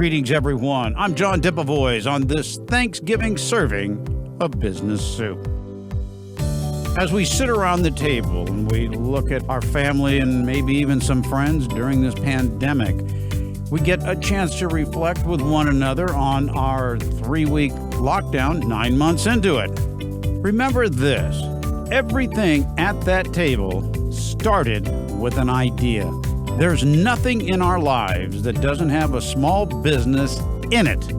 Greetings, everyone. I'm John DeBevoise on this Thanksgiving serving of Business Soup. As we sit around the table and we look at our family and maybe even some friends during this pandemic, we get a chance to reflect with one another on our 3-week lockdown 9 months into it. Remember this, everything at that table started with an idea. There's nothing in our lives that doesn't have a small business in it,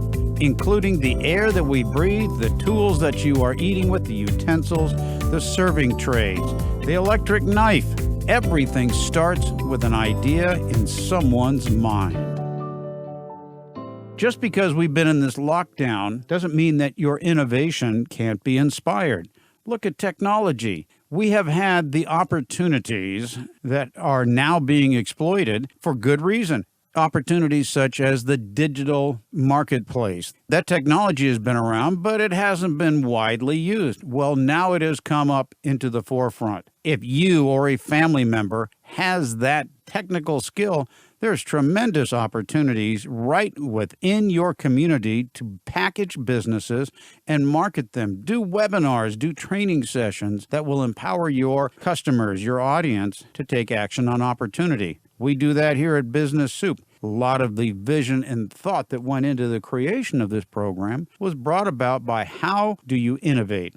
including the air that we breathe, the tools that you are eating with, the utensils, the serving trays, the electric knife. Everything starts with an idea in someone's mind. Just because we've been in this lockdown doesn't mean that your innovation can't be inspired. Look at technology. We have had the opportunities that are now being exploited for good reason. Opportunities such as the digital marketplace. That technology has been around, but it hasn't been widely used. Well, now it has come up into the forefront. If you or a family member has that technical skill, there's tremendous opportunities right within your community to package businesses and market them. Do webinars, do training sessions that will empower your customers, your audience, to take action on opportunity. We do that here at Business Soup. A lot of the vision and thought that went into the creation of this program was brought about by how do you innovate.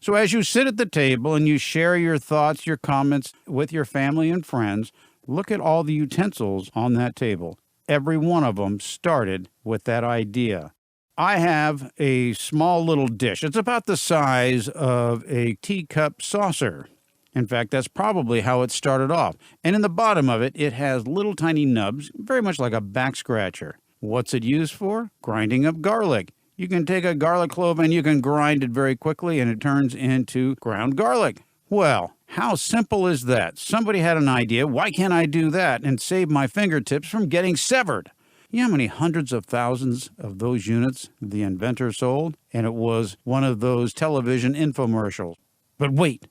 So as you sit at the table and you share your thoughts, your comments with your family and friends, look at all the utensils on that table. Every one of them started with that idea. I have a small little dish. It's about the size of a teacup saucer. In fact, that's probably how it started off. And in the bottom of it, it has little tiny nubs, very much like a back scratcher. What's it used for? Grinding up garlic. You can take a garlic clove and you can grind it very quickly and it turns into ground garlic. Well, how simple is that? Somebody had an idea. Why can't I do that and save my fingertips from getting severed? You know how many hundreds of thousands of those units the inventor sold? And it was one of those television infomercials. But wait,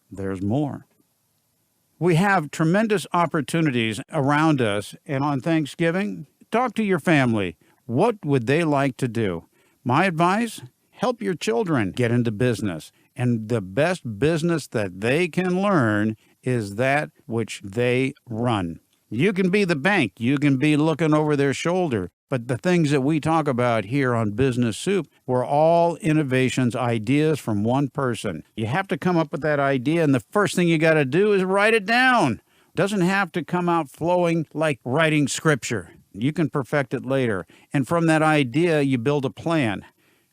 there's more. We have tremendous opportunities around us. And on Thanksgiving, talk to your family. What would they like to do? My advice, help your children get into business. And the best business that they can learn is that which they run. You can be the bank. You can be looking over their shoulder. But the things that we talk about here on Business Soup were all innovations, ideas from one person. You have to come up with that idea, and the first thing you got to do is write it down. It doesn't have to come out flowing like writing scripture. You can perfect it later. And from that idea, you build a plan.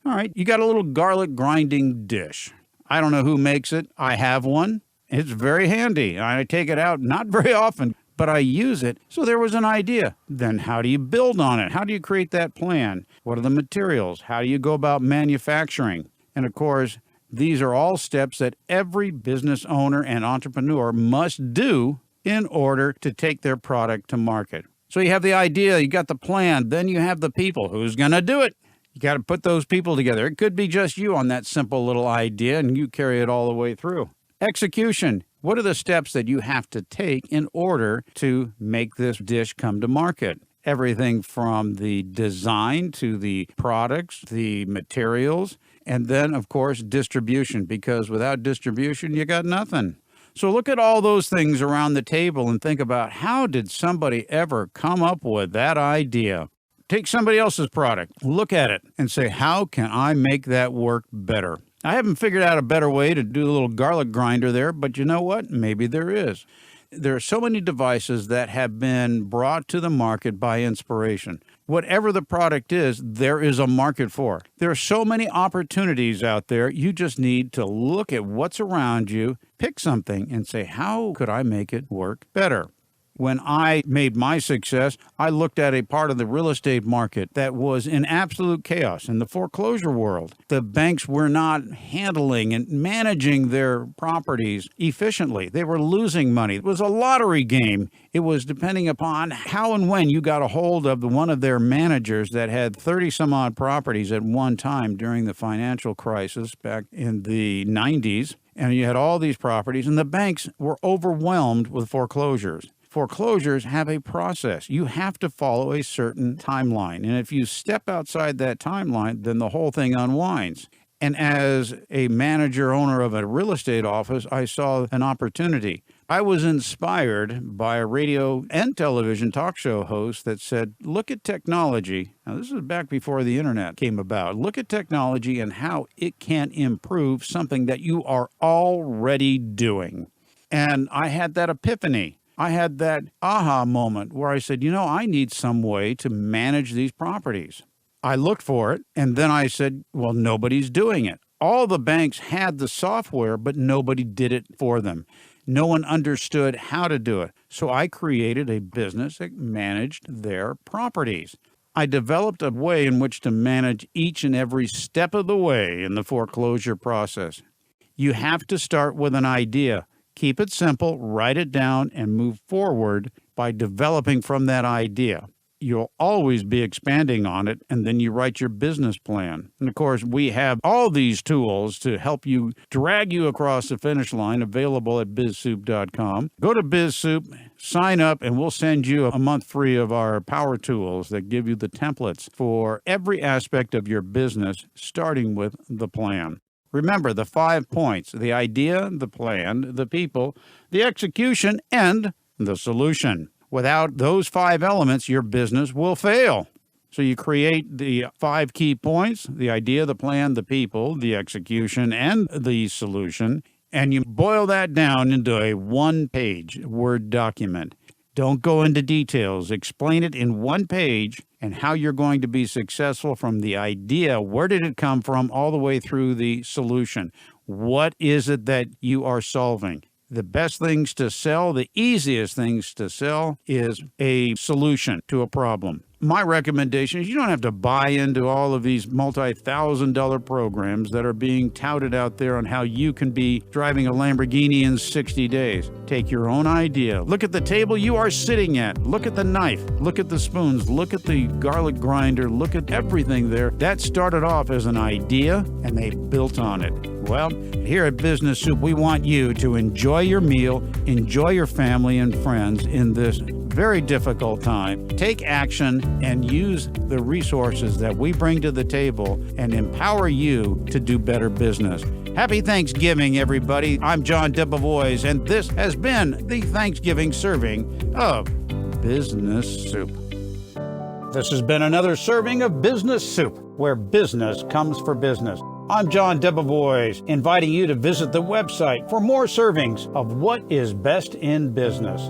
All right, you got a little garlic grinding dish. I don't know who makes it. I have one. It's very handy. I take it out not very often, but I use it. So there was an idea. Then how do you build on it? How do you create that plan? What are the materials? How do you go about manufacturing? And of course, these are all steps that every business owner and entrepreneur must do in order to take their product to market. So you have the idea, you got the plan, then you have the people. Who's going to do it? You got to put those people together. It could be just you on that simple little idea, and you carry it all the way through. Execution. What are the steps that you have to take in order to make this dish come to market? Everything from the design to the products, the materials, and then, of course, distribution, because without distribution, you got nothing. So look at all those things around the table and think about how did somebody ever come up with that idea? Take somebody else's product, look at it, and say, how can I make that work better? I haven't figured out a better way to do a little garlic grinder there, but you know what? Maybe there is. There are so many devices that have been brought to the market by inspiration. Whatever the product is, there is a market for. There are so many opportunities out there. You just need to look at what's around you, pick something, and say, how could I make it work better? When I made my success, I looked at a part of the real estate market that was in absolute chaos in the foreclosure world. The banks were not handling and managing their properties efficiently. They were losing money. It was a lottery game. It was depending upon how and when you got a hold of one of their managers that had 30-some-odd properties at one time during the financial crisis back in the 90s. And you had all these properties, and the banks were overwhelmed with foreclosures. Foreclosures have a process. You have to follow a certain timeline. And if you step outside that timeline, then the whole thing unwinds. And as a manager owner of a real estate office, I saw an opportunity. I was inspired by a radio and television talk show host that said, look at technology. Now, this is back before the internet came about. Look at technology and how it can improve something that you are already doing. And I had that epiphany. I had that aha moment where I said, I need some way to manage these properties. I looked for it, and then I said, well, nobody's doing it. All the banks had the software, but nobody did it for them. No one understood how to do it. So I created a business that managed their properties. I developed a way in which to manage each and every step of the way in the foreclosure process. You have to start with an idea. Keep it simple, write it down, and move forward by developing from that idea. You'll always be expanding on it, and then you write your business plan. And of course, we have all these tools to help you drag you across the finish line available at BIZSOUP.com. Go to BIZSOUP, sign up, and we'll send you a month free of our power tools that give you the templates for every aspect of your business, starting with the plan. Remember the 5 points: the idea, the plan, the people, the execution, and the solution. Without those 5 elements, your business will fail. So you create the 5 key points: the idea, the plan, the people, the execution, and the solution, and you boil that down into a 1-page Word document. Don't go into details. Explain it in 1 page and how you're going to be successful from the idea. Where did it come from all the way through the solution? What is it that you are solving? The best things to sell, the easiest things to sell is a solution to a problem. My recommendation is you don't have to buy into all of these multi-$1,000 programs that are being touted out there on how you can be driving a Lamborghini in 60 days. Take your own idea. Look at the table you are sitting at. Look at the knife. Look at the spoons. Look at the garlic grinder. Look at everything there. That started off as an idea, and they built on it. Well, here at Business Soup, we want you to enjoy your meal, enjoy your family and friends in this very difficult time. Take action and use the resources that we bring to the table and empower you to do better business. Happy Thanksgiving, everybody. I'm John DeBevoise, and this has been the Thanksgiving serving of Business Soup. This has been another serving of Business Soup, where business comes for business. I'm John DeBevoise, inviting you to visit the website for more servings of what is best in business.